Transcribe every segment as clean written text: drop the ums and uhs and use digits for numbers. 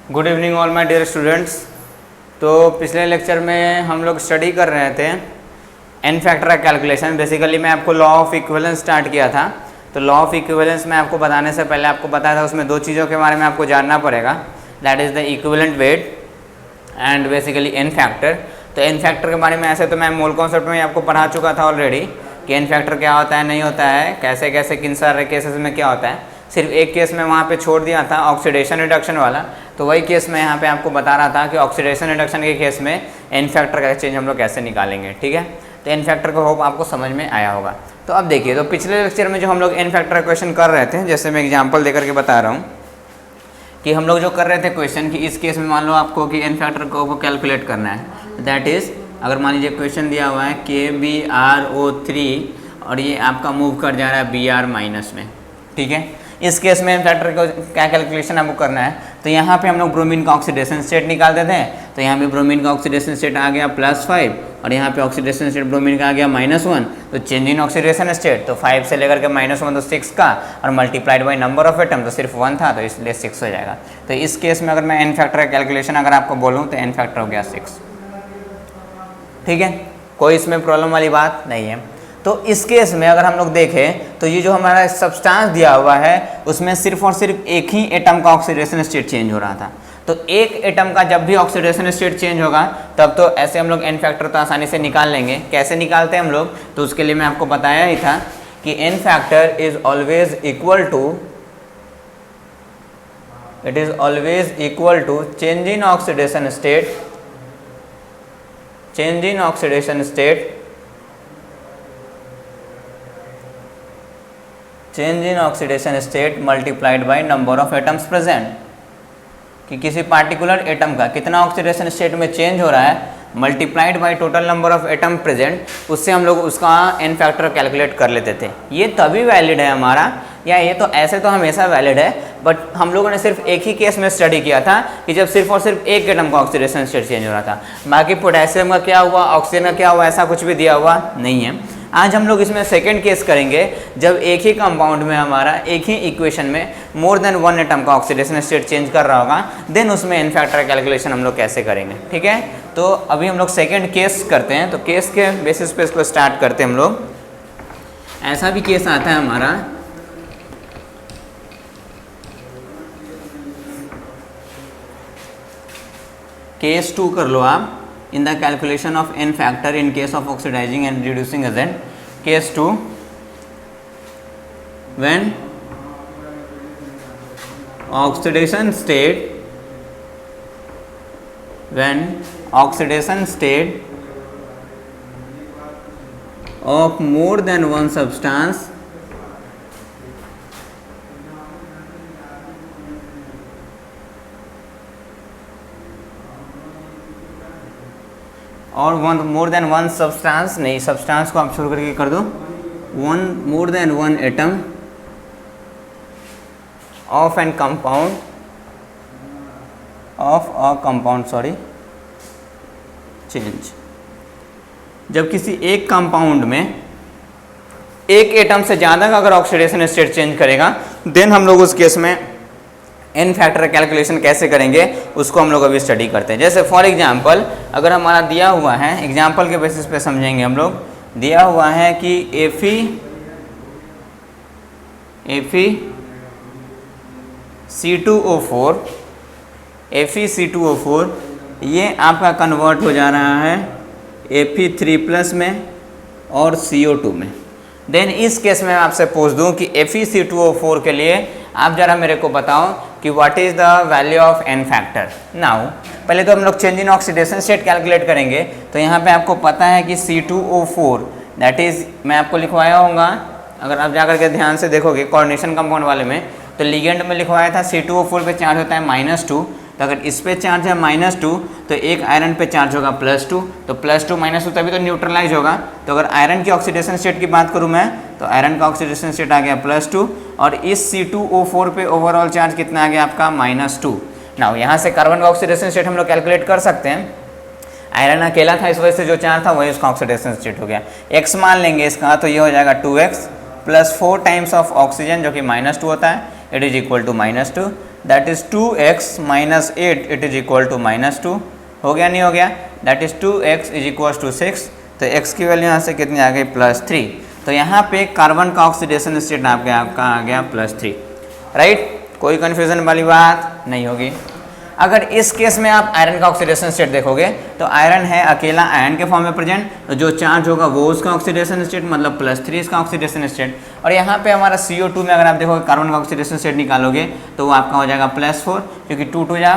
Good evening all my dear students. तो पिछले lecture में हम लोग स्टडी कर रहे थे एन फैक्टर का कैलकुलेशन। बेसिकली मैं आपको लॉ ऑफ इक्विवेलेंस स्टार्ट किया था। तो लॉ ऑफ इक्विवेलेंस में आपको बताने से पहले आपको बताया था उसमें दो चीज़ों के बारे में आपको जानना पड़ेगा, that is the equivalent weight and basically n factor. तो एन फैक्टर के बारे में ऐसे तो मैं मोल कॉन्सेप्ट में आपको पढ़ा चुका था ऑलरेडी कि एन फैक्टर क्या होता है, नहीं होता है, कैसे कैसे किन सारे केसेस में क्या होता है। सिर्फ एक केस में वहाँ पे छोड़ दिया था ऑक्सीडेशन रिडक्शन वाला, तो वही केस मैं यहाँ पे आपको बता रहा था कि ऑक्सीडेशन रिडक्शन के केस में एन फैक्टर का चेंज हम लोग कैसे निकालेंगे। ठीक है, तो एन फैक्टर को होप आपको समझ में आया होगा। तो अब देखिए, तो पिछले लेक्चर में जो हम लोग एन फैक्टर क्वेश्चन कर रहे थे, जैसे मैं एग्जाम्पल देकर के बता रहा हूँ कि हम लोग जो कर रहे थे क्वेश्चन कि इस केस में मान लो आपको कि एन फैक्टर को कैलकुलेट करना है, दैट इज़ अगर मान लीजिए क्वेश्चन दिया हुआ है KBRO3 और ये आपका मूव कर जा रहा है BR माइनस में। ठीक है, इस केस में एन फैक्टर को क्या कैलकुलेशन आपको करना है, तो यहाँ पे हम लोग ब्रोमीन का ऑक्सीडेशन स्टेट निकालते थे। तो यहाँ पे ब्रोमीन का ऑक्सीडेशन स्टेट आ गया +5 और यहाँ पे ऑक्सीडेशन स्टेट ब्रोमीन का आ गया -1। तो चेंज इन ऑक्सीडेशन स्टेट तो 5 से लेकर के -1 तो 6 का, और multiplied by number of atom तो सिर्फ 1 था, तो इसलिए 6 हो जाएगा। तो इस केस में अगर मैं एन फैक्टर का कैलकुलेशन अगर आपको बोलूँ तो एन फैक्टर हो गया 6। ठीक है, कोई इसमें प्रॉब्लम वाली बात नहीं है। तो इस केस में अगर हम लोग देखें तो ये जो हमारा सब्सटेंस दिया हुआ है उसमें सिर्फ और सिर्फ एक ही एटम का ऑक्सीडेशन स्टेट चेंज हो रहा था। तो एक एटम का जब भी ऑक्सीडेशन स्टेट चेंज होगा तब तो ऐसे हम लोग एन फैक्टर तो आसानी से निकाल लेंगे। कैसे निकालते हैं हम लोग, तो उसके लिए मैं आपको बताया ही था कि n factor is always equal to change in oxidation state multiplied by number of atoms present. कि किसी पार्टिकुलर एटम का कितना ऑक्सीडेशन स्टेट में चेंज हो रहा है multiplied by total number of atom present, उससे हम लोग उसका एन फैक्टर कैलकुलेट कर लेते थे। ये तभी वैलिड है हमारा, या ये तो ऐसे तो हमेशा वैलिड है, बट हम लोगों ने सिर्फ एक ही केस में स्टडी किया था कि जब सिर्फ और सिर्फ एक एटम का ऑक्सीडेशन स्टेट चेंज हो रहा था। बाकी पोटेशियम का क्या हुआ, ऑक्सीजन का क्या हुआ, ऐसा कुछ भी दिया हुआ नहीं है। आज हम लोग इसमें सेकंड केस करेंगे जब एक ही कंपाउंड में हमारा एक ही इक्वेशन में मोर देन 1 एटम का ऑक्सीडेशन स्टेट चेंज कर रहा होगा, देन उसमें एन फैक्टर कैलकुलेशन हम लोग कैसे करेंगे। ठीक है, तो अभी हम लोग सेकंड केस करते हैं। तो केस के बेसिस पे इसको स्टार्ट करते हैं हम लोग। ऐसा भी केस आता है हमारा केस 2 कर लो आप, in the calculation of n factor in case of oxidizing and reducing agent. Case 2, when oxidation state of more than one substance और मोर देन वन सब्सटेंस, नहीं सब्सटेंस को आप शुरू करके कर दो, more than one atom of an compound change. जब किसी एक कंपाउंड में एक एटम से ज़्यादा का अगर ऑक्सीडेशन स्टेट चेंज करेगा, देन हम लोग उस केस में एन फैक्टर कैलकुलेशन कैसे करेंगे उसको हम लोग अभी स्टडी करते हैं। जैसे फॉर एग्जांपल अगर हमारा दिया हुआ है, एग्जांपल के बेसिस पे समझेंगे हम लोग, दिया हुआ है कि FeC2O4 ये आपका कन्वर्ट हो जा रहा है Fe3+ में और CO2 में। देन इस केस में आपसे पूछ दूं कि FeC2O4 के लिए आप जरा मेरे को बताओ कि what is the value of n factor. Now पहले तो हम लोग change in oxidation state calculate करेंगे। तो यहाँ पे आपको पता है कि C2O4 दैट इज़, मैं आपको लिखवाया होगा, अगर आप जाकर के ध्यान से देखोगे कोऑर्डिनेशन कंपाउंड वाले में, तो लिगेंड में लिखवाया था C2O4 पे चार्ज होता है -2। तो अगर इस पे चार्ज है -2 तो एक आयरन पे चार्ज होगा +2, तो +2 -2 तभी तो न्यूट्रलाइज होगा। तो अगर आयरन की ऑक्सीडेशन स्टेट की बात करूँ मैं, तो आयरन का ऑक्सीडेशन स्टेट आ गया +2 और इस C2O4 पे ओवरऑल चार्ज कितना आ गया आपका -2। नाउ यहाँ से कार्बन का ऑक्सीडेशन स्टेट हम लोग कैलकुलेट कर सकते हैं। आयरन अकेला था, इस वजह से जो चार्ज था वही उसका ऑक्सीडेशन स्टेट हो गया। x मान लेंगे इसका, तो ये हो जाएगा 2x +4 टाइम्स ऑफ ऑक्सीजन जो कि -2 होता है, it is equal to -2, that is 2x minus 8 it is equal to -2। हो गया नहीं हो गया? That is 2x is equal to 6, तो x की वैल्यू यहाँ से कितनी आ गई +3। तो यहाँ पे कार्बन का ऑक्सीडेशन स्टेट आपका आ गया +3, राइट। कोई कन्फ्यूजन वाली बात नहीं होगी। अगर इस केस में आप आयरन का ऑक्सीडेशन स्टेट देखोगे तो आयरन है अकेला आयरन के फॉर्म में प्रेजेंट, तो जो चार्ज होगा वो उसका ऑक्सीडेशन स्टेट मतलब +3 इसका ऑक्सीडेशन स्टेट। और यहाँ पे हमारा CO2 में अगर आप देखोगे कार्बन का ऑक्सीडेशन स्टेट निकालोगे तो वो आपका हो जाएगा +4, क्योंकि 2 × -2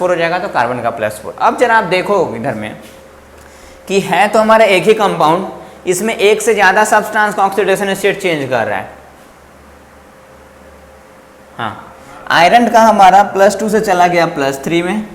हो जाएगा, तो कार्बन का +4। अब जरा आप देखो इधर में कि है तो हमारा एक ही कंपाउंड, इसमें एक से ज़्यादा सब्सटेंस का ऑक्सीडेशन स्टेट चेंज कर रहा है। हाँ, आयरन का हमारा +2 से चला गया +3 में,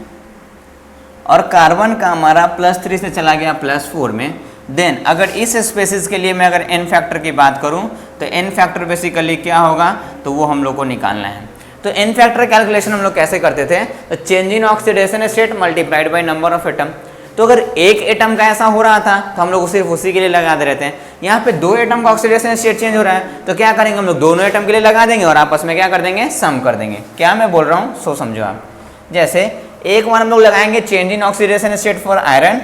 और कार्बन का हमारा +3 से चला गया +4 में। देन अगर इस स्पेसिस के लिए मैं अगर n फैक्टर की बात करूं तो n फैक्टर बेसिकली क्या होगा, तो वो हम लोग को निकालना है। तो n फैक्टर कैलकुलेशन हम लोग कैसे करते थे, तो change in oxidation state multiplied by number of atom. तो अगर एक एटम का ऐसा हो रहा था तो हम लोग सिर्फ उसी के लिए लगा दे रहे थे। यहाँ पे 2 एटम का ऑक्सीडेशन स्टेट चेंज हो रहा है, तो क्या करेंगे हम लोग दोनों एटम के लिए लगा देंगे और आपस में क्या कर देंगे, सम कर देंगे। क्या मैं बोल रहा हूँ सो समझो आप। जैसे एक बार हम लोग लगाएंगे change in oxidation state for iron,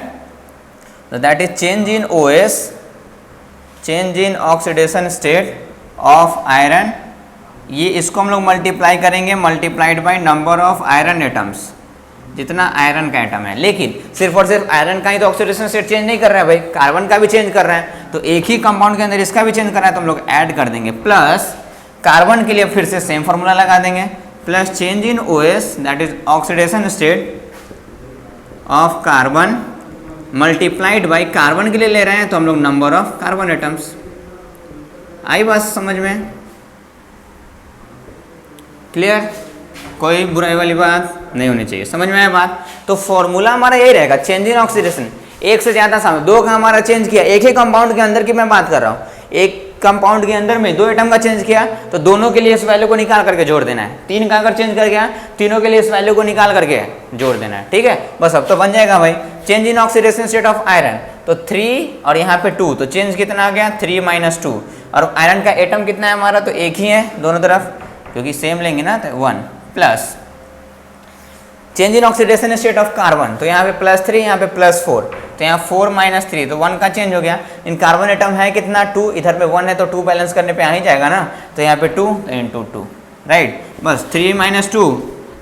तो that is change in OS, change in oxidation state of iron. ये इसको हम लोग मल्टीप्लाई करेंगे multiplied by number of iron atoms, जितना आयरन का एटम है। लेकिन सिर्फ और सिर्फ आयरन का ही तो ऑक्सीडेशन स्टेट चेंज नहीं कर रहा है भाई, कार्बन का भी चेंज कर रहा है, तो एक ही कंपाउंड के अंदर इसका भी चेंज कर रहा है, तो हम लोग ऐड कर देंगे। प्लस कार्बन के लिए फिर से सेम फार्मूला लगा देंगे, plus change in OS that is oxidation state of carbon multiplied by, carbon के लिए ले रहे हैं तो हम लोग नंबर ऑफ कार्बन एटम्स। आई बात समझ में? क्लियर? कोई बुराई वाली बात नहीं होनी चाहिए, समझ में आया बात? तो फॉर्मूला हमारा यही रहेगा, चेंज इन ऑक्सीडेशन। एक से ज़्यादा सामने 2 का हमारा चेंज किया, एक ही कंपाउंड के अंदर की मैं बात कर रहा हूँ, एक कंपाउंड के अंदर में 2 एटम का चेंज किया तो दोनों के लिए इस वैल्यू को निकाल करके जोड़ देना है। 3 का अगर चेंज कर गया, तीनों के लिए इस वैल्यू को निकाल करके जोड़ देना है, ठीक है। बस अब तो बन जाएगा भाई change in oxidation state of iron, तो 3 और यहाँ पे 2, तो चेंज कितना आ गया 3 - 2। और आयरन का एटम कितना है हमारा, तो एक ही है दोनों तरफ, क्योंकि सेम लेंगे ना, तो 1 plus change in oxidation state of carbon, तो यहाँ पे +3 यहाँ पे +4, तो यहाँ 4 - 3 तो 1 का चेंज हो गया। इन कार्बन एटम है कितना 2, इधर पे 1 है तो 2 बैलेंस करने पे आ ही जाएगा ना, तो यहाँ पे 2 तो इंटू 2, राइट। बस 3 - 2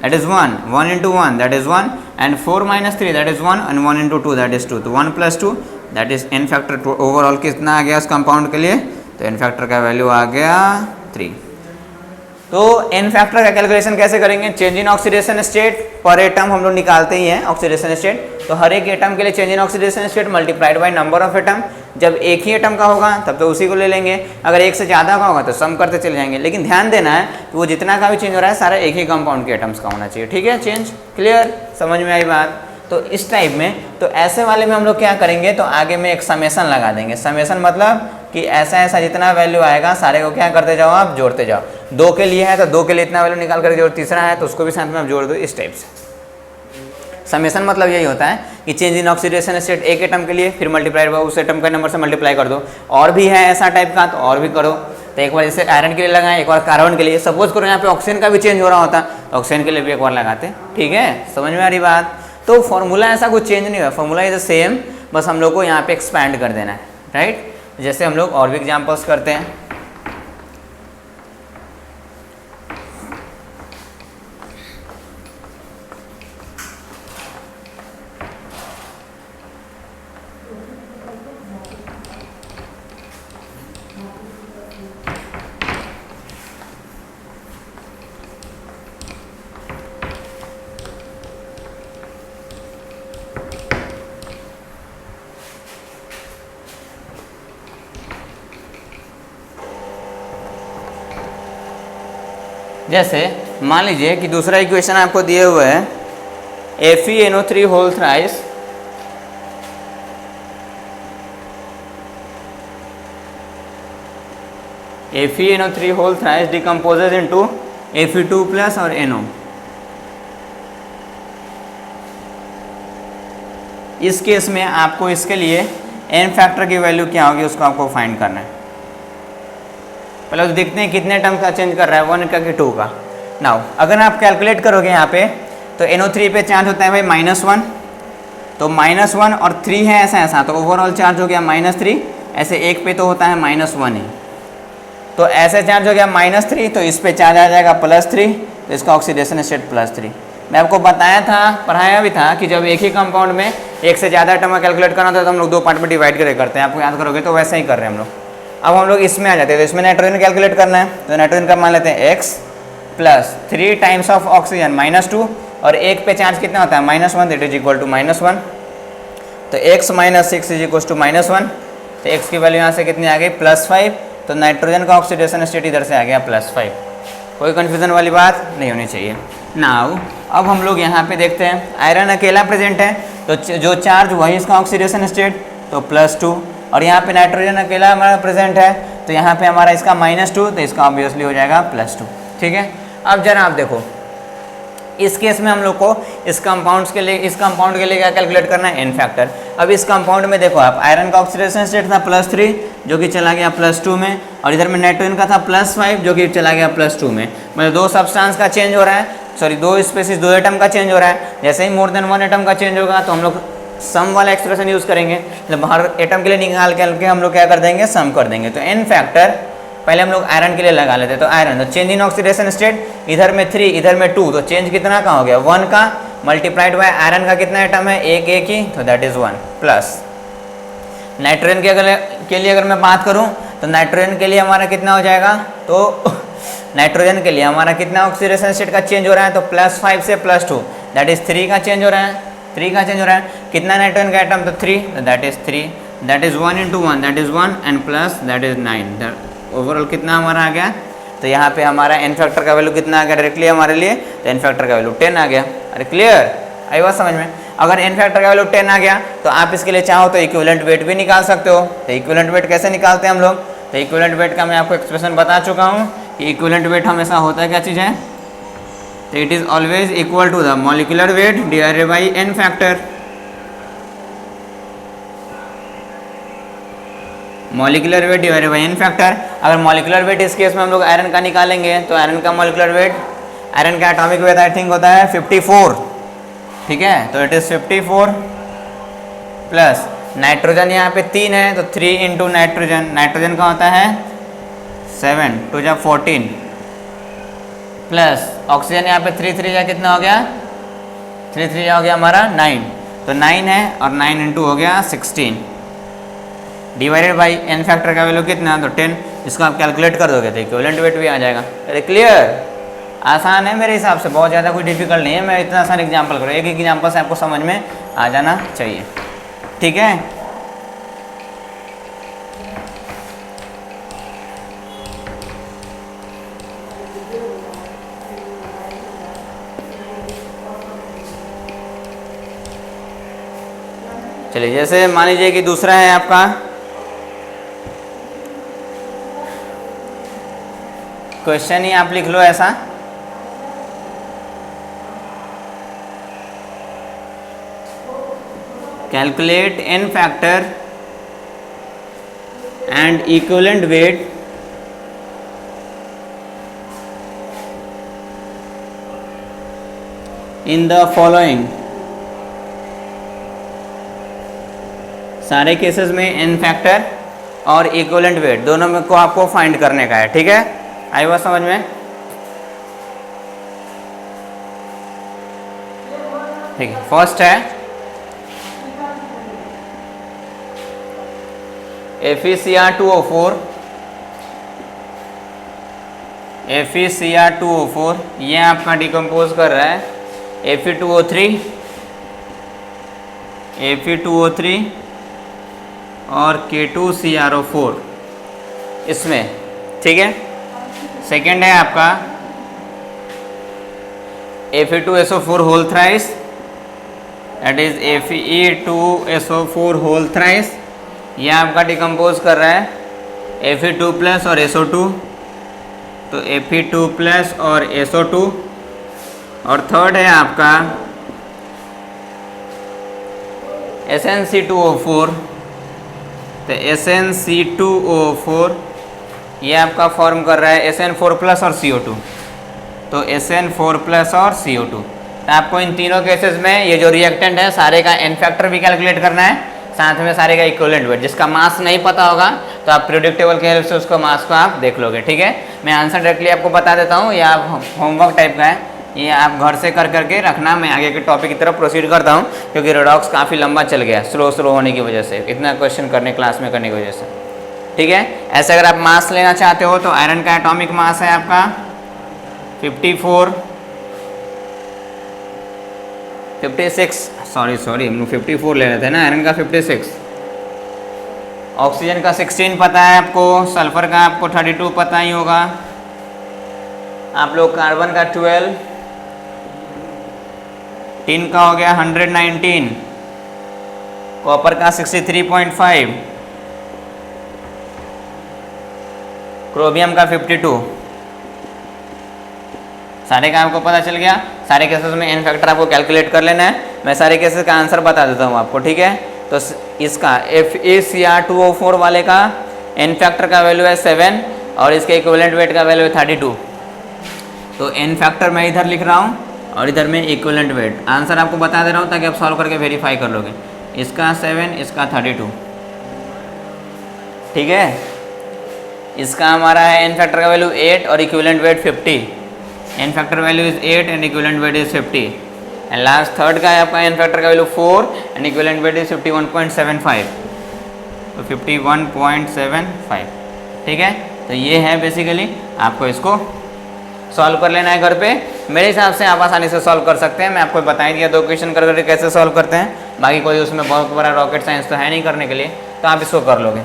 that is 1, 1 × 1 that is 1, and 4 - 3 that is 1, and 1 × 2 that is 2, तो 1 + 2 that is n factor overall कितना आ गया उस कंपाउंड के लिए, तो n फैक्टर का वैल्यू आ गया 3। तो n फैक्टर का कैलकुलेशन कैसे करेंगे, चेंज इन ऑक्सीडेशन स्टेट पर एटम हम लोग निकालते ही हैं ऑक्सीडेशन स्टेट, तो हर एक एटम के लिए change in oxidation state multiplied by number of atom. जब एक ही एटम का होगा तब तो उसी को ले लेंगे, अगर एक से ज़्यादा का होगा तो सम करते चले जाएंगे। लेकिन ध्यान देना है कि वो जितना का भी चेंज हो रहा है सारा एक ही कंपाउंड के एटम्स का होना चाहिए, ठीक है। चेंज क्लियर, समझ में आई बात? तो इस टाइप में, तो ऐसे वाले में हम लोग क्या करेंगे, तो आगे में एक समेसन लगा देंगे। समेसन मतलब कि ऐसा ऐसा जितना वैल्यू आएगा सारे को क्या करते जाओ आप, जोड़ते जाओ। 2 के लिए है तो 2 के लिए इतना वैल्यू निकाल कर जोड़, तीसरा है तो उसको भी साथ में आप जोड़ दो, इस टाइप से। समेसन मतलब यही होता है कि चेंज इन ऑक्सीडेशन स्टेट एक एटम के लिए, फिर मल्टीप्लाई उस एटम के नंबर से मल्टीप्लाई कर दो। और भी है ऐसा टाइप का तो और भी करो, तो एक बार जैसे आयरन के लिए लगाएं, एक बार कार्बन के लिए। सपोज करो यहाँ पे ऑक्सीजन का भी चेंज हो रहा होता तो ऑक्सीजन के लिए भी एक बार लगाते, ठीक है। समझ में आ रही बात? तो फॉर्मूला ऐसा कुछ चेंज नहीं हुआ, फॉर्मूला इज द सेम, बस हम लोग को यहाँ पे एक्सपैंड कर देना है, राइट। जैसे हम लोग और भी एग्जाम्पल्स करते हैं। जैसे मान लीजिए कि दूसरा इक्वेशन आपको दिए हुए है FeNO3 whole thrice FeNO3 whole thrice decomposes into Fe2+ और NO। इस केस में आपको इसके लिए n फैक्टर की वैल्यू क्या होगी उसको आपको फाइंड करना है। पहले तो देखते हैं कितने टर्म का चेंज कर रहा है, 1 का कि 2 का। नाउ अगर आप कैलकुलेट करोगे यहाँ पे तो NO3 पे चार्ज होता है भाई -1, तो -1 और 3 है ऐसा, तो ओवरऑल चार्ज हो गया -3, ऐसे एक पे तो होता है -1 ही, तो ऐसे चार्ज हो गया -3, तो इस पे चार्ज आ जाएगा +3, तो इसका ऑक्सीडेशन स्टेट +3। मैं आपको बताया था, पढ़ाया भी था कि जब एक ही कंपाउंड में एक से ज़्यादा टर्म कैलकुलेट करना होता है तो हम लोग 2 पार्ट में डिवाइड करते हैं, आपको याद करोगे तो वैसे ही कर रहे हैं हम लोग। अब हम लोग इसमें आ जाते हैं, तो इसमें नाइट्रोजन कैलकुलेट करना है, तो नाइट्रोजन का मान लेते हैं x + 3 टाइम्स ऑफ ऑक्सीजन -2, और एक पे चार्ज कितना होता है -1, दैट इज इक्वल टू -1, तो x - 6 इज इक्वल टू -1, तो x की वैल्यू यहाँ से कितनी आ गई +5, तो नाइट्रोजन का ऑक्सीडेशन स्टेट इधर से आ गया +5। कोई कन्फ्यूजन वाली बात नहीं होनी चाहिए। नाउ अब हम लोग यहाँ पे देखते हैं आयरन अकेला प्रेजेंट है, तो जो चार्ज वही इसका ऑक्सीडेशन स्टेट, तो +2, और यहाँ पे नाइट्रोजन अकेला हमारा प्रेजेंट है, तो यहाँ पे हमारा इसका -2, तो इसका ऑब्वियसली हो जाएगा +2। ठीक है, अब जरा आप देखो इस केस में हम लोग को इस कंपाउंड के लिए क्या कैलकुलेट करना है, एन फैक्टर। अब इस कंपाउंड में देखो आप, आयरन का ऑक्सीडेशन स्टेट था +3 जो कि चला गया +2 में, और इधर में नाइट्रोजन का था +5 जो कि चला गया +2 में, मतलब 2 सब्सटेंस का चेंज हो रहा है, सॉरी 2 स्पेसीज 2 एटम का चेंज हो रहा है। जैसे ही मोर देन 1 एटम का चेंज होगा तो हम लोग सम वाला एक्सप्रेशन यूज़ करेंगे, मतलब हर एटम के लिए निकाल के हम लोग क्या कर देंगे, सम कर देंगे। तो एन फैक्टर पहले हम लोग आयरन के लिए लगा लेते हैं, तो आयरन तो चेंज इन ऑक्सीडेशन स्टेट, इधर में 3 इधर में 2, तो चेंज कितना का हो गया 1 का, मल्टीप्लाइड बाय आयरन का कितना एटम है, एक ही, तो दैट इज 1 प्लस। नाइट्रोजन के लिए अगर मैं बात करूं तो नाइट्रोजन के लिए हमारा कितना हो जाएगा, तो नाइट्रोजन के लिए हमारा कितना ऑक्सीडेशन स्टेट का चेंज हो रहा है, तो +5 से +2, दैट इज 3 का चेंज हो रहा है, 3 का चेंज हो रहा है। कितना नाइट्रोजन का एटम, तो 3, तो that is 3, that is 1 × 1 that is 1 and plus that is 9, overall कितना हमारा आ गया, तो यहाँ पे हमारा एन फैक्टर का वैल्यू कितना आ गया डायरेक्टली हमारे लिए, तो एन फैक्टर का वैल्यू 10 आ गया। अरे क्लियर, आई बात समझ में। अगर एन फैक्टर का वैल्यू 10 आ गया तो आप इसके लिए चाहो तो इक्विवेलेंट वेट भी निकाल सकते हो। तो इक्विवेलेंट वेट कैसे निकालते हैं हम लोग, तो इक्विवेलेंट वेट का मैं आपको एक्सप्रेशन बता चुका हूँ कि इक्विवेलेंट वेट हमेशा होता है क्या चीज़ है, तो it is always equal to the molecular weight divided by n factor. Molecular weight divided by n factor. अगर मॉलिक्यूलर वेट इस केस में हम लोग आयरन का निकालेंगे तो आयरन का मॉलिक्यूलर वेट, आयरन का एटॉमिक वेट आई थिंक होता है 54, ठीक है, तो इट इज़ 54 प्लस नाइट्रोजन यहाँ पे 3 है, तो 3 इंटू नाइट्रोजन, नाइट्रोजन का होता है 7 2 जा 14 प्लस ऑक्सीजन यहाँ पे 3 3 जा कितना हो गया, 3 3 जा हो गया हमारा 9, तो 9 है और 9 इंटू हो गया 16 डिवाइडेड बाई एन फैक्टर का वैल्यू कितना, तो 10, इसको आप कैलकुलेट कर दोगे तो इक्विवेलेंट वेट भी आ जाएगा। अरे क्लियर, आसान है मेरे हिसाब से, बहुत ज़्यादा कोई डिफिकल्ट नहीं है। मैं इतना आसान एग्जांपल करूँ, एक एग्जांपल से आपको समझ में आ जाना चाहिए, ठीक है। चलिए, जैसे मान लीजिए कि दूसरा है आपका क्वेश्चन ही आप लिख लो ऐसा, calculate n factor and equivalent weight in the following. सारे केसेस में एन फैक्टर और इक्विवेलेंट वेट दोनों में को आपको फाइंड करने का है, ठीक है। आई बात समझ में, ठीक है। फर्स्ट है FeCr2O4, FeCr2O4 ये आपका डिकम्पोज कर रहा है Fe2O3, Fe2O3 और K2CrO4 इसमें, ठीक है। सेकेंड है आपका Fe2SO4 whole thrice, that is Fe2SO4 whole thrice, ये आपका डिकम्पोज कर रहा है Fe2 प्लस और SO2, तो Fe2 प्लस और SO2। और थर्ड है आपका SnC2O4, तो SnC2O4 ये आपका फॉर्म कर रहा है SN4+ और CO2, तो SN4+ और CO2। तो आपको इन तीनों केसेस में ये जो रिएक्टेंट है सारे का एन फैक्टर भी कैलकुलेट करना है, साथ में सारे का इक्विवेलेंट वेट। जिसका मास नहीं पता होगा तो आप पीरियोडिक टेबल की हेल्प से उसको मास को आप देख लोगे, ठीक है। मैं आंसर डायरेक्टली आपको बता देता हूँ, ये आप होमवर्क टाइप का है, ये आप घर से कर करके रखना। मैं आगे के टॉपिक की तरफ प्रोसीड करता हूँ, क्योंकि रेडॉक्स काफ़ी लंबा चल गया स्लो होने की वजह से, इतना क्वेश्चन करने क्लास में करने की वजह से, ठीक है। ऐसे अगर आप मास लेना चाहते हो तो आयरन का एटॉमिक मास है आपका 56, सॉरी हम लोग 54 ले रहे थे ना, आयरन का 56, ऑक्सीजन का 16 पता है आपको, सल्फर का आपको 32 पता ही होगा, आप लोग कार्बन का 12, टिन का हो गया 119, कॉपर का 63.5, क्रोमियम का 52, सारे का आपको पता चल गया। सारे केसेस में एन फैक्टर आपको कैलकुलेट कर लेना है, मैं सारे केसेस का आंसर बता देता हूँ आपको, ठीक है। तो इसका FeCr2O4 वाले का एन फैक्टर का वैल्यू है 7 और इसके इक्विवेलेंट वेट का वैल्यू है 32। तो एन फैक्टर मैं इधर लिख रहा हूँ और इधर में इक्विवेलेंट वेट, आंसर आपको बता दे रहा हूँ ताकि आप सॉल्व करके वेरीफाई कर लोगे। इसका 7, इसका 32, ठीक है। इसका हमारा है एन फैक्टर का वैल्यू 8 और equivalent weight 50। N factor value is 8 and equivalent weight is 50। And last third का है आपका एन फैक्टर का value 4 and equivalent weight is 51.75, तो 51.75, ठीक है। तो ये है बेसिकली, आपको इसको सॉल्व कर लेना है घर पे। मेरे हिसाब से आप आसानी से सॉल्व कर सकते हैं, मैं आपको बता ही दिया 2 क्वेश्चन कर करके कैसे सॉल्व करते हैं, बाकी कोई उसमें बहुत बड़ा रॉकेट साइंस तो है नहीं करने के लिए, तो आप इसको कर लोगे।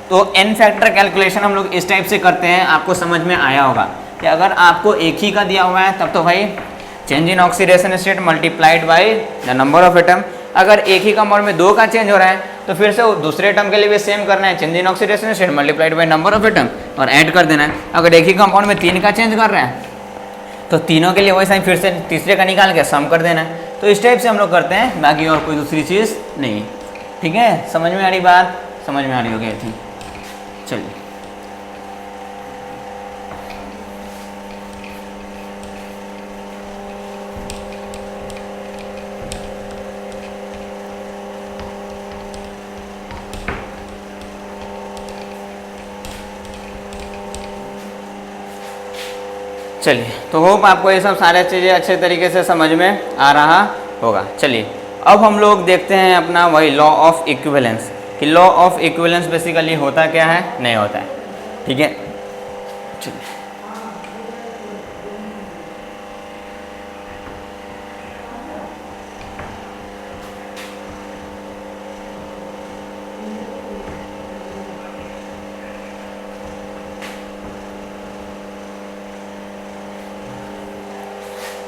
तो एन फैक्टर कैलकुलेशन हम लोग इस टाइप से करते हैं, आपको समझ में आया होगा कि अगर आपको एक ही का दिया हुआ है तब तो भाई change in oxidation state multiplied by the number of atom. अगर एक ही कंपाउंड में 2 का चेंज हो रहा है तो फिर से दूसरे एटम के लिए भी सेम करना है, change in oxidation state multiplied by number of atom और ऐड कर देना है। अगर एक ही कंपाउंड में 3 का चेंज कर रहा है तो तीनों के लिए वैसा ही फिर से तीसरे का निकाल के सम कर देना है। तो इस टाइप से हम लोग करते हैं, बाकी और कोई दूसरी चीज़ नहीं, ठीक है। समझ में आ रही बात? समझ में आ रही होगी आई थिंक। चलिए तो होप आपको ये सब सारे चीज़ें अच्छे तरीके से समझ में आ रहा होगा। चलिए अब हम लोग देखते हैं अपना वही लॉ ऑफ इक्विवेलेंस, कि लॉ ऑफ इक्विवेलेंस बेसिकली होता क्या है, नहीं होता है, ठीक है। चलिए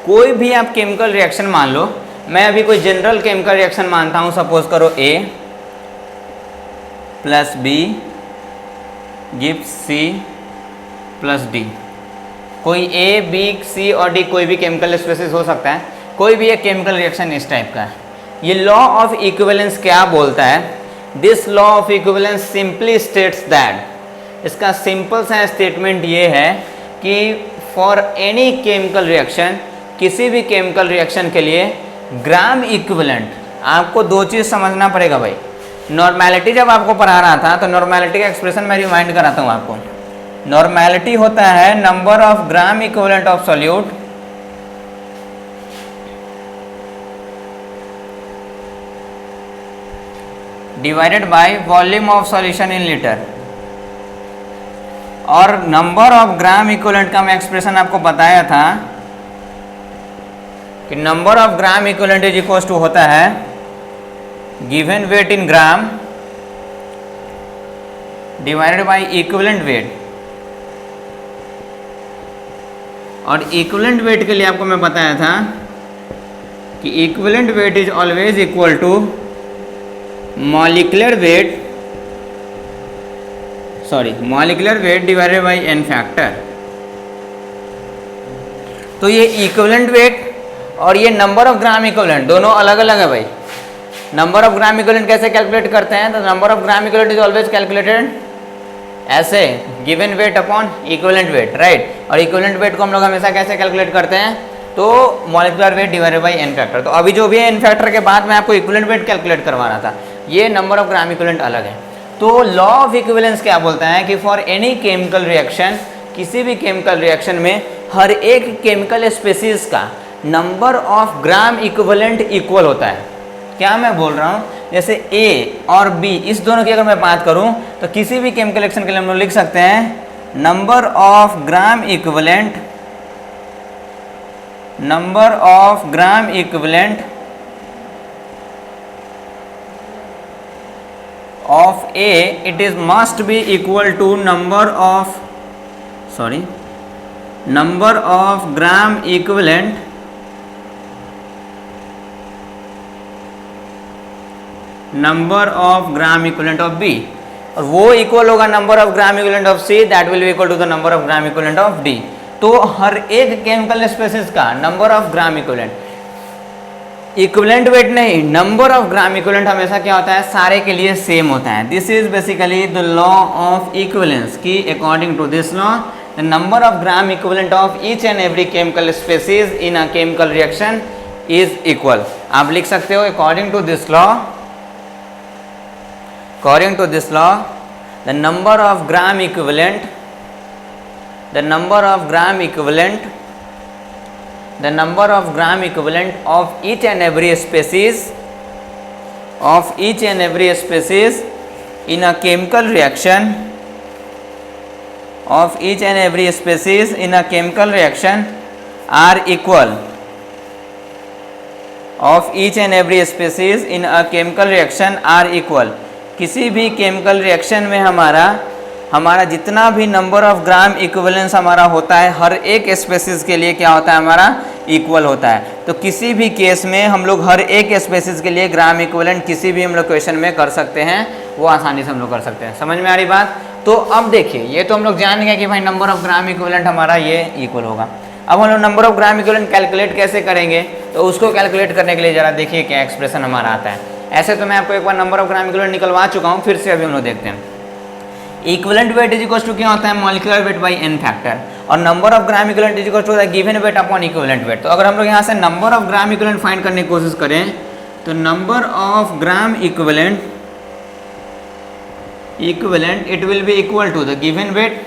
कोई भी आप केमिकल रिएक्शन मान लो, मैं अभी कोई जनरल केमिकल रिएक्शन मानता हूँ, सपोज करो A + B gives C + D। कोई A, B, C और D कोई भी केमिकल स्पेसिस हो सकता है, कोई भी एक केमिकल रिएक्शन इस टाइप का है। ये लॉ ऑफ इक्विवेलेंस क्या बोलता है? This law of equivalence simply states that, इसका सिंपल सा स्टेटमेंट ये है कि फॉर एनी केमिकल रिएक्शन, किसी भी केमिकल रिएक्शन के लिए ग्राम इक्विवेलेंट, आपको 2 चीज़ समझना पड़ेगा भाई। नॉर्मेलिटी जब आपको पढ़ा रहा था तो नॉर्मेलिटी का एक्सप्रेशन मैं रिमाइंड कराता हूँ आपको। नॉर्मेलिटी होता है number of gram equivalent of solute divided by volume of solution in litre, और नंबर ऑफ ग्राम इक्विवेलेंट का मैं एक्सप्रेशन आपको बताया था कि number of gram equivalent is equal to होता है given weight in gram divided by equivalent weight. और इक्विवेलेंट वेट के लिए आपको मैं बताया था कि equivalent weight is always equal to molecular weight divided by n factor. तो ये इक्विवेलेंट वेट और ये नंबर ऑफ ग्राम इक्विवेलेंट दोनों अलग अलग है भाई। नंबर ऑफ ग्राम इक्विवेलेंट कैसे कैलकुलेट करते हैं? तो number of gram equivalent is always calculated ऐसे given weight upon equivalent weight, right. और इक्विवेलेंट वेट को हम लोग हमेशा कैसे कैलकुलेट करते हैं, तो molecular weight divided by n factor. तो अभी जो भी है एन फैक्टर के बाद में आपको इक्विवेलेंट वेट कैलकुलेट करवाना था, ये नंबर ऑफ ग्राम इक्विवेलेंट अलग है। तो लॉ ऑफ इक्विवेलेंस क्या बोलता है कि फॉर एनी केमिकल रिएक्शन, किसी भी केमिकल रिएक्शन में हर एक केमिकल स्पेसीज का number of gram equivalent equal होता है। क्या मैं बोल रहा हूँ, जैसे ए और बी इस दोनों की अगर मैं बात करूँ तो किसी भी केमिकल रिएक्शन के लिए हम लोग लिख सकते हैं number of gram equivalent, number of gram equivalent of A, it is must be equal to number of gram equivalent of B, और वो इक्वल होगा number of gram equivalent of C, that will be equal to the number of gram equivalent of D। तो हर एक chemical species का number of gram equivalent, equivalent weight नहीं, number of gram equivalent हमेशा क्या होता है, सारे के लिए सेम होता है। This is basically the law of equivalence की according to this law the number of gram equivalent of each and every chemical species in a chemical reaction is equal. आप लिख सकते हो according to this law, the number of gram equivalent, the number of gram equivalent of each and every species in a chemical reaction, are equal, किसी भी chemical reaction में हमारा जितना भी नंबर ऑफ ग्राम इक्विवेलेंस हमारा होता है, हर एक स्पेसीज के लिए क्या होता है, हमारा इक्वल होता है। तो किसी भी केस में हम लोग हर एक स्पेसीज के लिए ग्राम इक्विवेलेंट किसी भी हम लोग क्वेश्चन में कर सकते हैं, वो आसानी से हम लोग कर सकते हैं। समझ में आ रही बात। तो अब देखिए, ये तो हम लोग जान गए कि भाई नंबर ऑफ ग्राम इक्विवेलेंट हमारा ये इक्वल होगा। अब हम लोग number of gram equivalent calculate कैसे करेंगे, तो उसको कैलकुलेट करने के लिए जरा देखिए क्या एक्सप्रेशन हमारा आता है। ऐसे तो मैं आपको एक बार नंबर ऑफ ग्राम इक्विवेलेंट निकलवा चुका हूँ, फिर से अभी हम लोग देखते हैं। Equivalent weight is equal to क्या होता है, molecular weight by n factor, और number of gram equivalent is equal to the given weight upon equivalent weight. तो अगर हम लोग यहाँ से number of gram equivalent find करने की कोशिश करें, तो number of gram equivalent it will be equal to the given weight,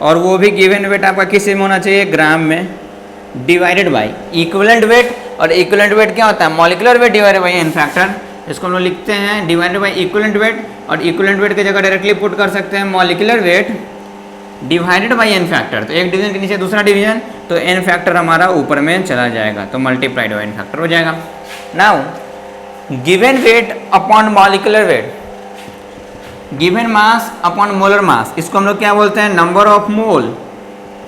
और वो भी गिवन वेट आपका किस में होना चाहिए, ग्राम में, डिवाइडेड बाई इक्विवेलेंट वेट। और इक्विवेलेंट वेट क्या होता है, molecular weight divided by n factor. इसको हम लोग लिखते हैं डिवाइडेड बाई इक्विवेलेंट वेट, और इक्विवेलेंट वेट की जगह डायरेक्टली पुट कर सकते हैं molecular weight divided by n factor. तो एक डिवीजन के नीचे दूसरा डिवीजन, तो एन फैक्टर हमारा ऊपर में चला जाएगा, तो मल्टीप्लाइड बाई एन फैक्टर हो जाएगा। Now given weight upon molecular weight, given mass upon molar mass, इसको हम लोग क्या बोलते हैं, नंबर ऑफ मोल।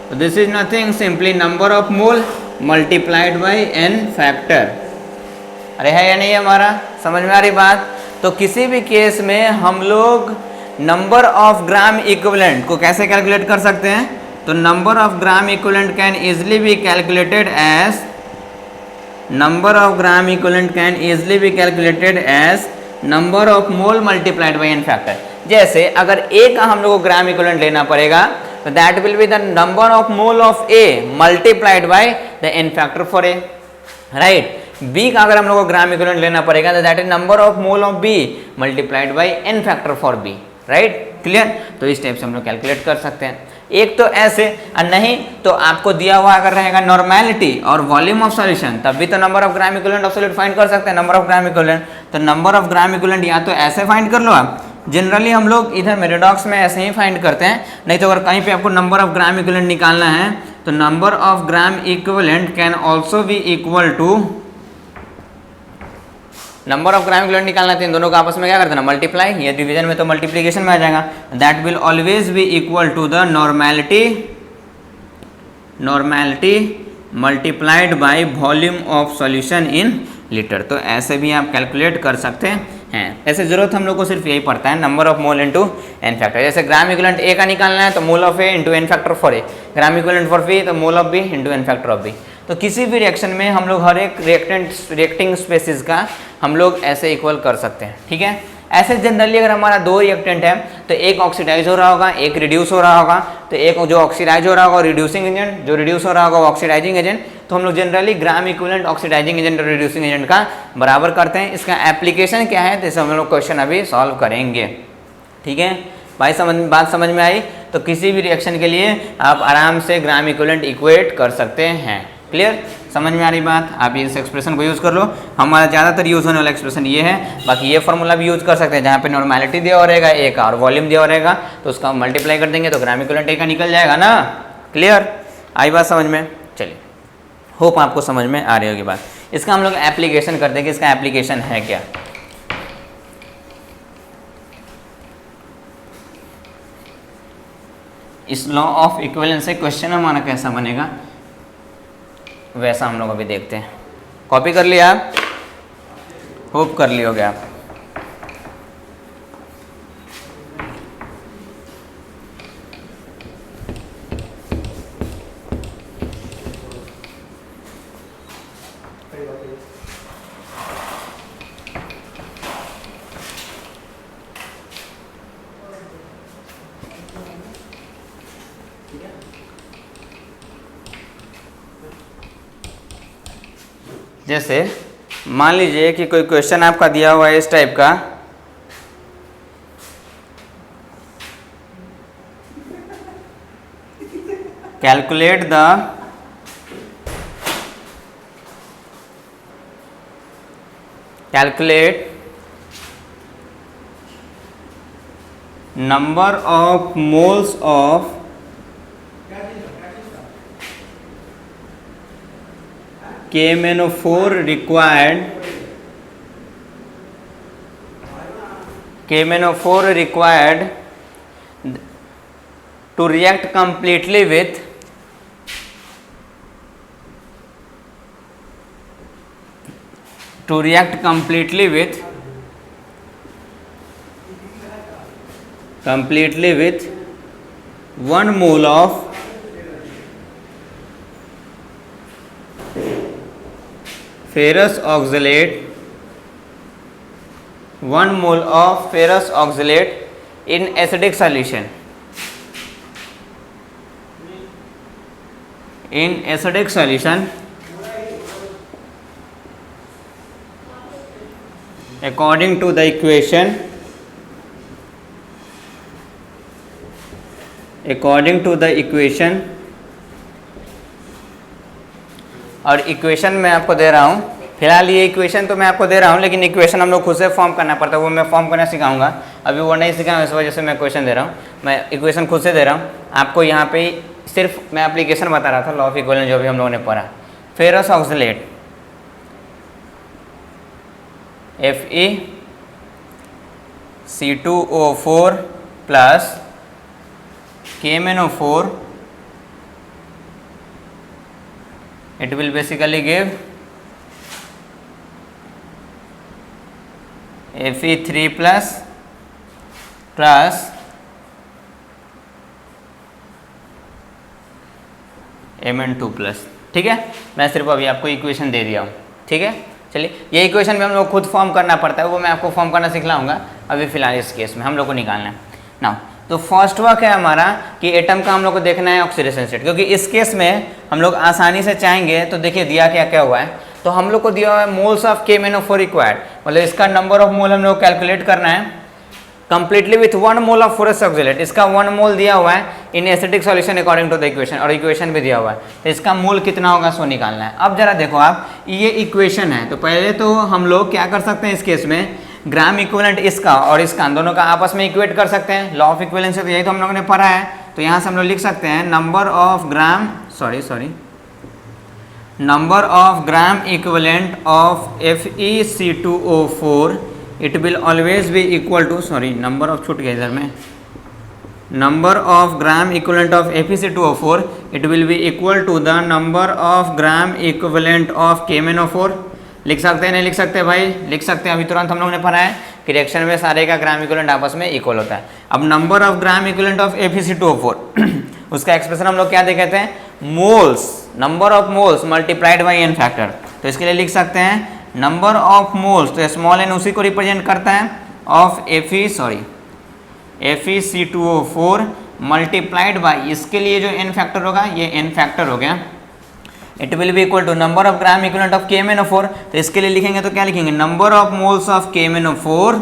तो this is nothing, simply number of mole multiplied by n factor. अरे है या नहीं हमारा, समझ में आ रही बात। तो किसी भी केस में हम लोग नंबर ऑफ ग्राम इक्विवेलेंट को कैसे कैलकुलेट कर सकते हैं, तो number of gram equivalent can easily be calculated as number of mole multiplied by n factor. जैसे अगर ए का हम लोग को ग्राम इक्विवेलेंट लेना पड़ेगा, तो that will be the number of mole of A multiplied by the n factor for A, right. B का अगर हम लोग को ग्राम इक्विवेलेंट लेना पड़ेगा, तो that is number of mole of B multiplied by n factor for B, right, clear. तो इस टाइप से हम लोग कैलकुलेट कर सकते हैं। एक तो ऐसे, और नहीं तो आपको दिया हुआ अगर रहेगा नॉर्मेलिटी और वॉल्यूम ऑफ सॉल्यूशन, तब भी तो number of gram equivalent of solute find कर सकते हैं, नंबर ऑफ ग्राम इक्विवेलेंट। तो नंबर ऑफ ग्राम इक्विवेलेंट या तो ऐसे फाइंड कर लो आप, जनरली हम लोग इधर मेथोडॉक्स में ऐसे ही फाइंड करते हैं, नहीं तो अगर कहीं पे आपको नंबर ऑफ ग्राम इक्विवेलेंट निकालना है, तो number of gram equivalent can also be equal to number of gram equivalent निकालना है, इन दोनों को आपस में क्या करते हैं, मल्टीप्लाई। ये डिवीजन में तो मल्टीप्लिकेशन में आ जाएगा। That will always be equal to the normality multiplied by volume of solution in litre. तो ऐसे भी आप कैलकुलेट कर सकते हैं। ऐसे जरूरत हम लोग को सिर्फ यही पड़ता है, number of mole into n factor. जैसे ग्राम इक्विवेलेंट ए का निकालना है, तो mole of A into n factor for A, gram equivalent for B, तो mole of B into n factor of B. तो किसी भी रिएक्शन में हम लोग हर एक रिएक्टिंग स्पेसीज का हम लोग ऐसे इक्वल कर सकते हैं, ठीक है। ऐसे जनरली अगर हमारा दो रिएक्टेंट है तो एक ऑक्सीडाइज हो रहा होगा, एक रिड्यूस हो रहा होगा, तो एक जो ऑक्सीडाइज हो रहा होगा रिड्यूसिंग एजेंट, जो रिड्यूस हो रहा होगा ऑक्सीडाइजिंग एजेंट, तो हम लोग generally gram equivalent oxidising agent और रिड्यूसिंग एजेंट का बराबर करते हैं। इसका एप्लीकेशन क्या है तो इसे हम लोग क्वेश्चन अभी सॉल्व करेंगे। ठीक है भाई, बात समझ में आई? तो किसी भी रिएक्शन के लिए आप आराम से ग्राम इक्विवेलेंट इक्वेट कर सकते हैं। क्लियर? समझ में आ रही बात? आप इस एक्सप्रेशन को यूज़ कर लो। हमारा ज़्यादातर यूज़ होने वाला एक्सप्रेशन ये है, बाकी ये फॉर्मूला भी यूज़ कर सकते हैं जहाँ पे नॉर्मेलिटी दिया हो रहेगा एक और वॉल्यूम दिया हो रहेगा, तो उसका मल्टीप्लाई कर देंगे तो ग्राम इक्विवेलेंट एक का निकल जाएगा ना। क्लियर? आई बात समझ में? चलिए, होप आपको समझ में आ रही होगी बात। इसका हम लोग एप्लीकेशन करते हैं कि इसका एप्लीकेशन है क्या। इस लॉ ऑफ इक्विवेलेंस से क्वेश्चन हमारा कैसा बनेगा वैसा हम लोग अभी देखते हैं। कॉपी कर लिया आप? होप कर लिए होगे आप। जैसे मान लीजिए कि कोई क्वेश्चन आपका दिया हुआ है इस टाइप का, calculate number of moles of KMnO4 required to react completely with with 1 mole of ferrous oxalate, 1 mole of ferrous oxalate in acidic solution. In acidic solution according to the equation और equation मैं आपको दे रहा हूँ। फिलहाल ये equation तो मैं आपको दे रहा हूँ, लेकिन इक्वेशन हम लोग खुद से फॉर्म करना पड़ता है, वो मैं फॉर्म करना सिखाऊंगा। अभी वो नहीं सिखाऊँ, इस वजह से मैं क्वेश्चन दे रहा हूँ। मैं इक्वेशन खुद से दे रहा हूँ आपको। यहाँ पे सिर्फ मैं एप्लीकेशन बता रहा था, लॉ ऑफ इक्विवेलेंस जो भी हम लोगों ने पढ़ा। Ferrous oxalate FeC2O4 plus KMnO4, it will basically give Fe3 plus Mn2 plus. ठीक है, मैं सिर्फ अभी आपको इक्वेशन दे दिया हूँ। ठीक है, चलिए ये इक्वेशन भी हम लोग खुद फॉर्म करना पड़ता है, वो मैं आपको फॉर्म करना सिखलाऊंगा। अभी फिलहाल इस केस में हम लोग को निकालना है ना। तो फर्स्ट वर्क है हमारा कि एटम का हम लोग को देखना है ऑक्सीडेशन स्टेट, क्योंकि इस केस में हम लोग आसानी से चाहेंगे। तो देखिए दिया क्या क्या हुआ है, तो हम लोग को दिया हुआ है मोल्स ऑफ KMnO4 रिक्वायर्ड, मतलब इसका नंबर ऑफ मोल हम लोग कैलकुलेट करना है completely with 1 mole of ferrous oxalate. इसका 1 मोल दिया हुआ है in acidic solution according to the equation, और इक्वेशन भी दिया हुआ है, तो इसका मोल कितना होगा सो निकालना है। अब जरा देखो आप, ये इक्वेशन है, तो पहले तो हम लोग क्या कर सकते हैं इस केस में, ग्राम इक्विवेलेंट इसका और इसका दोनों का आपस में इक्वेट कर सकते हैं। लॉ ऑफ इक्विवेलेंस से तो यही तो हम लोगों ने पढ़ा है। तो यहाँ से हम लोग लिख सकते हैं number of gram equivalent of FeC2O4 it will always be equal to, number of छूट गया इधर में, number of gram equivalent of FeC2O4 it will be equal to the number of gram equivalent of KMnO4। लिख सकते हैं नहीं लिख सकते भाई? लिख सकते हैं। अभी तुरंत हम लोगों ने पढ़ा है कि रिएक्शन में सारे का ग्राम इक्विवेलेंट आपस में इक्वल होता है। अब number of gram equivalent of FeC2O4 उसका एक्सप्रेशन हम लोग क्या दे कहते हैं, moles, number of moles multiplied by n factor. तो इसके लिए लिख सकते हैं नंबर ऑफ मोल्स, तो स्मॉल n उसी को रिप्रेजेंट करता है, ऑफ Fe2O4 मल्टीप्लाइड बाई, इसके लिए जो n फैक्टर होगा ये n फैक्टर हो गया, it will be equal to number of gram equivalent of KMnO4। तो इसके लिए लिखेंगे तो क्या लिखेंगे, number of moles of KMnO4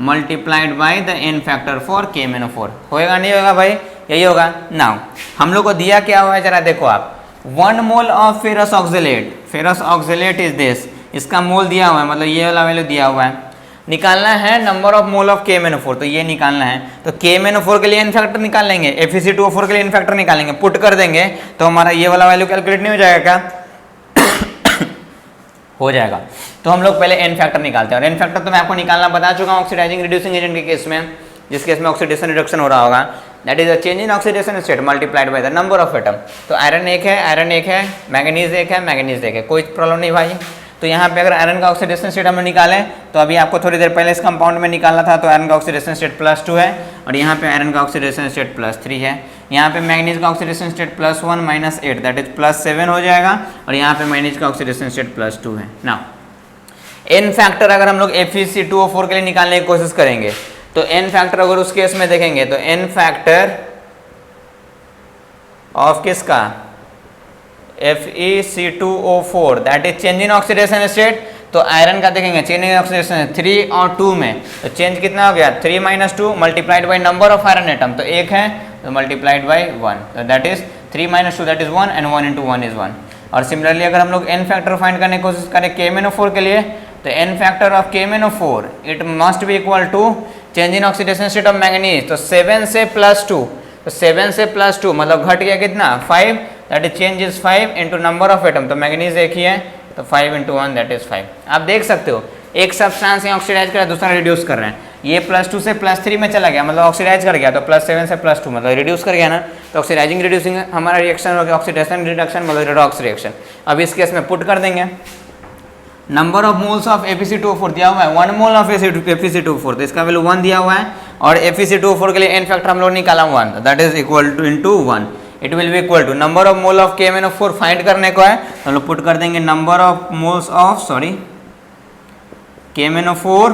multiplied by the n factor for KMnO4। होएगा नहीं होगा भाई, यही होगा। नाउ हम लोग को दिया क्या हुआ है जरा देखो आप, 1 mole of ferrous oxalate is this, इसका मोल दिया हुआ है, मतलब ये वाला वैल्यू दिया हुआ है। निकालना है number of mole of KMnO4, तो ये निकालना है। तो KMnO4 के लिए n फैक्टर निकाल लेंगे, FeC2O4 के लिए n फैक्टर निकालेंगे, पुट कर देंगे तो हमारा ये वाला वैल्यू कैलकुलेट नहीं हो जाएगा क्या? हो जाएगा। तो हम लोग पहले n फैक्टर निकालते हैं, और n फैक्टर तो मैं आपको निकालना बता चुका हूँ ऑक्सीडाइजिंग रिड्यूसिंग एजेंट के केस में, जिस केस में ऑक्सीडेशन रिडक्शन हो रहा होगा, that is a change in oxidation state multiplied by the number of atom. तो आयरन एक है, मैंगनीज एक है, कोई प्रॉब्लम नहीं भाई। तो यहाँ पे अगर आयरन का ऑक्सीडेशन स्टेट हम निकालें, तो अभी आपको थोड़ी देर पहले इस कंपाउंड में निकालना था, तो आयरन का ऑक्सीडेशन स्टेट +2 है, और यहाँ पे आयरन का ऑक्सीडेशन स्टेट +3 है। यहाँ पे मैंगनीज का ऑक्सीडेशन स्टेट +1 - 8 दैट इज +7 हो जाएगा, और यहाँ पे मैंगनीज का ऑक्सीडेशन स्टेट +2 है। नाउ n फैक्टर अगर हम लोग FeC2O4 के लिए निकालने की कोशिश करेंगे, तो n फैक्टर अगर उस केस में देखेंगे तो n फैक्टर ऑफ किसका, FeC2O4 that is change in oxidation state. तो आयरन का देखेंगे चेंज इन ऑक्सीडेशन 3 और 2 में, तो चेंज कितना हो गया, 3 - 2 multiplied by number of iron atom, तो 1 है तो मल्टीप्लाइड बाई 1, तो that is 3 - 2 that is 1, and 1 × 1 is 1। और सिमिलरली अगर हम लोग n फैक्टर फाइंड करने की कोशिश करें KMnO4 के लिए, तो n factor of KMnO4 it must be equal to change in oxidation state of manganese, तो 7 से +2, तो 7 से +2 मतलब घट गया कितना, 5, that is change is 5 into number of atom, तो मैंगनीज एक ही है, तो 5 × 1 दैट इज 5। आप देख सकते हो एक सब्सटेंस यहाँ ऑक्सीडाइज कर रहा है, दूसरा रिड्यूस कर रहे हैं, ये +2 से +3 में चला गया, मतलब ऑक्सीडाइज कर गया, तो +7 से +2 मतलब रिड्यूस कर गया ना, तो ऑक्सीडाइजिंग रिड्यूसिंग हमारा रिएक्शन हो गया, ऑक्सीडेशन रिडक्शन मतलब रिडॉक्स रिएक्शन। अब इस केस में पुट कर देंगे, number of moles of FeC2O4 दिया हुआ है, 1 मोल ऑफ FeC2O4, तो इसका वैल्यू 1 दिया हुआ है, और FeC2O4 के लिए n फैक्टर हम लोग निकाला 1, that is equal to into 1, it will be equal to number of mole of KMnO4 find करने को है, तो हम लोग पुट कर देंगे number of moles of KMnO4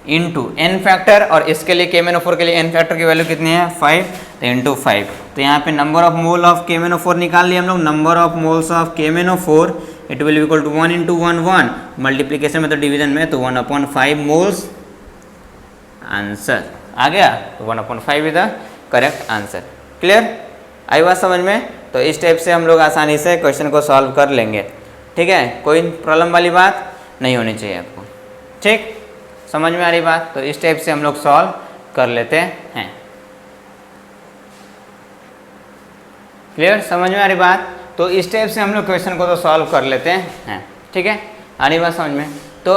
into n factor, और इसके लिए KMnO4 के लिए n फैक्टर की वैल्यू कितनी है, 5, तो इंटू 5। तो यहाँ पे number of mole of KMnO4 निकाल लिया हम लोग, number of moles of KMnO4 it will equal to 1 × 1 1, multiplication में तो डिवीजन में, तो 1/5 मोल्स, आंसर आ गया, तो 1/5 is the correct answer. Clear, आई बात समझ में? तो इस टाइप से हम लोग आसानी से क्वेश्चन को सॉल्व कर लेंगे, ठीक है, कोई प्रॉब्लम वाली बात नहीं होनी चाहिए आपको, ठीक, समझ में आ रही बात? तो इस टाइप से हम लोग सॉल्व कर लेते हैं। क्लियर, समझ में आ रही बात? तो इस टाइप से हम लोग क्वेश्चन को तो सॉल्व कर लेते हैं, ठीक है, आ रही बात समझ में? तो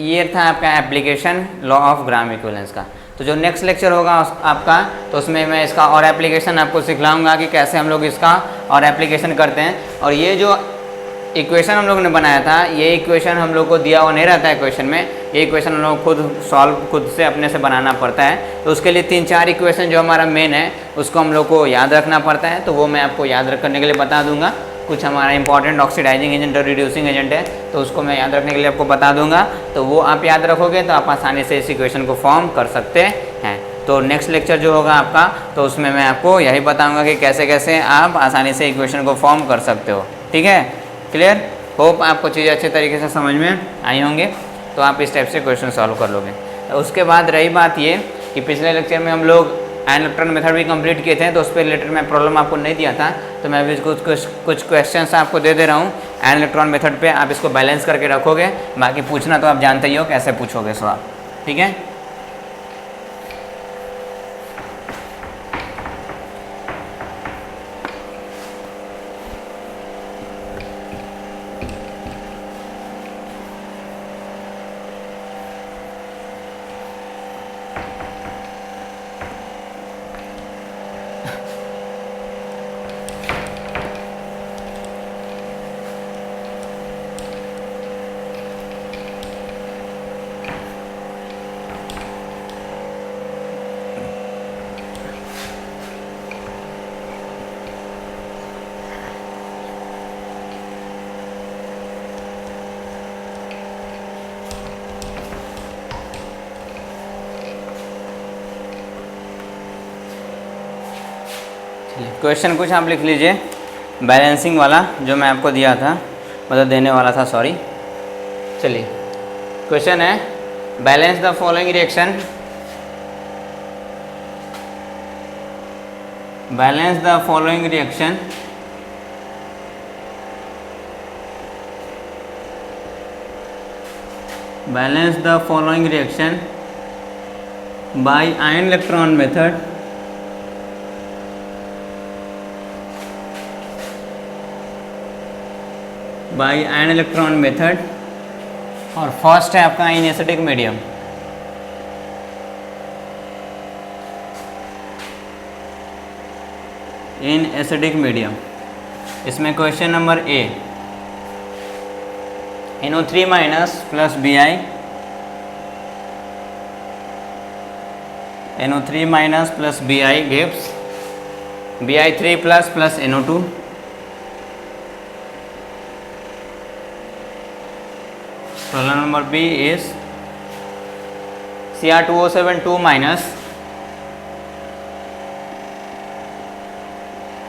ये था आपका application law of gram equivalence का। तो जो नेक्स्ट लेक्चर होगा आपका, तो उसमें मैं इसका और एप्लीकेशन आपको सिखलाऊंगा कि कैसे हम लोग इसका और एप्लीकेशन करते हैं। और ये जो इक्वेशन हम लोग ने बनाया था, ये इक्वेशन हम लोग को दिया हुआ नहीं रहता है क्वेश्चन में, ये इक्वेशन हम लोग खुद से अपने से बनाना पड़ता है। तो उसके लिए 3-4 इक्वेशन जो हमारा मेन है उसको हम लोग को याद रखना पड़ता है, तो वो मैं आपको याद रखने के लिए बता दूंगा। कुछ हमारा इंपॉर्टेंट ऑक्सीडाइजिंग एजेंट और रिड्यूसिंग एजेंट है, तो उसको मैं याद रखने के लिए आपको बता दूंगा, तो वो आप याद रखोगे तो आप आसानी से इस इक्वेशन को फॉर्म कर सकते हैं। तो नेक्स्ट लेक्चर जो होगा आपका, तो उसमें मैं आपको यही बताऊंगा कि कैसे कैसे आप आसानी से इक्वेशन को फॉर्म कर सकते हो, ठीक है। क्लियर, होप आपको चीज़ें अच्छे तरीके से समझ में आई होंगे, तो आप इस टाइप से क्वेश्चन सॉल्व कर लोगे। तो उसके बाद रही बात ये कि पिछले लेक्चर में हम लोग आयन इलेक्ट्रॉन मेथड भी कंप्लीट किए थे, तो उस पर रिलेटेड मैं प्रॉब्लम आपको नहीं दिया था, तो मैं अभी कुछ क्वेश्चंस आपको दे दे रहा हूँ आयन इलेक्ट्रॉन मेथड पे। आप इसको बैलेंस करके रखोगे, बाकी पूछना तो आप जानते ही हो कैसे पूछोगे सवाल, ठीक है। क्वेश्चन कुछ आप लिख लीजिए, बैलेंसिंग वाला जो मैं आपको दिया था, मतलब देने वाला था, सॉरी। चलिए, क्वेश्चन है balance the following reaction, balance the following reaction balance the following reaction by ion electron method और फर्स्ट है आपका in acidic medium. In acidic medium, इसमें question number A, NO3 minus plus Bi, NO3 minus plus Bi gives Bi3 plus plus NO2, problem number B is Cr2O7 2 minus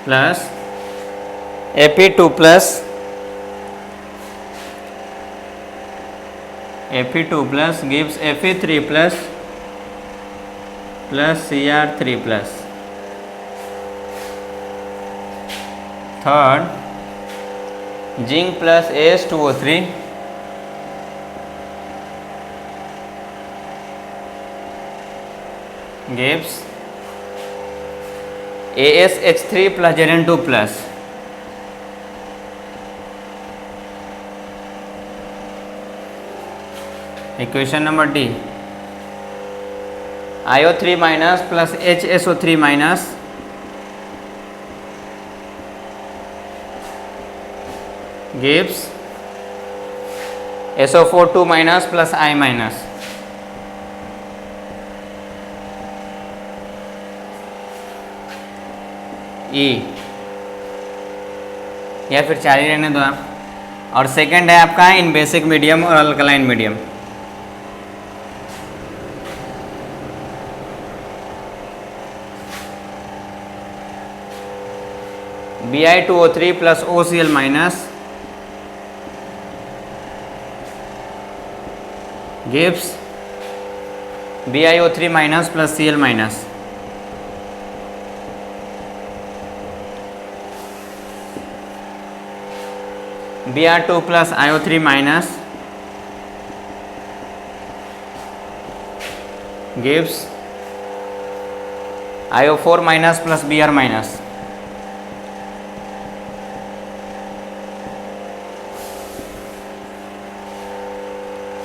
plus Fe2 plus gives Fe3 plus Cr3 plus। Third, zinc plus As2O3 gives AsH3 plus Zn2 plus। Equation number D, IO3 minus plus HSO3 minus gives SO4 2 minus plus I minus. E या फिर 4 ही रहने दो आप। और second है आपका in basic medium और alkaline medium. Bi2O3 plus OCl minus gives BiO3 minus plus Cl minus. Br2 plus IO3 minus gives IO4 minus plus Br minus.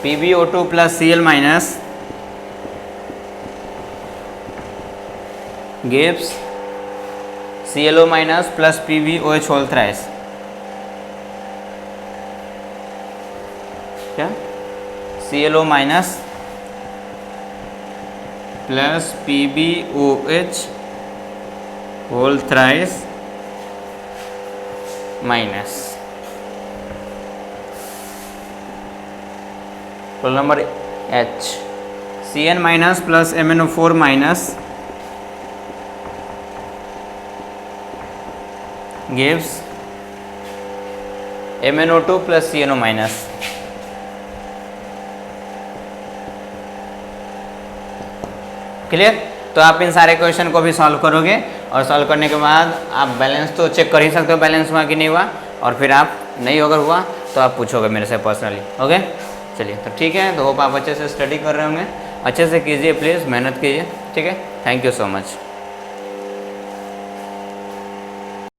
PbO2 plus Cl minus gives ClO minus plus PbOH whole thrice. क्या? ClO minus plus PbOH whole thrice minus. Roll number H, Cn minus plus MnO4 minus gives MnO2 plus CnO minus. Clear? तो आप इन सारे question को भी solve करोगे और solve करने के बाद आप बैलेंस तो चेक कर ही सकते हो, बैलेंस हुआ कि नहीं हुआ, और फिर आप नहीं अगर हुआ तो आप पूछोगे मेरे से पर्सनली। ओके, चलिए तो ठीक है। तो होप आप अच्छे से स्टडी कर रहे होंगे, अच्छे से कीजिए, प्लीज़ मेहनत कीजिए। ठीक है, थैंक यू सो मच।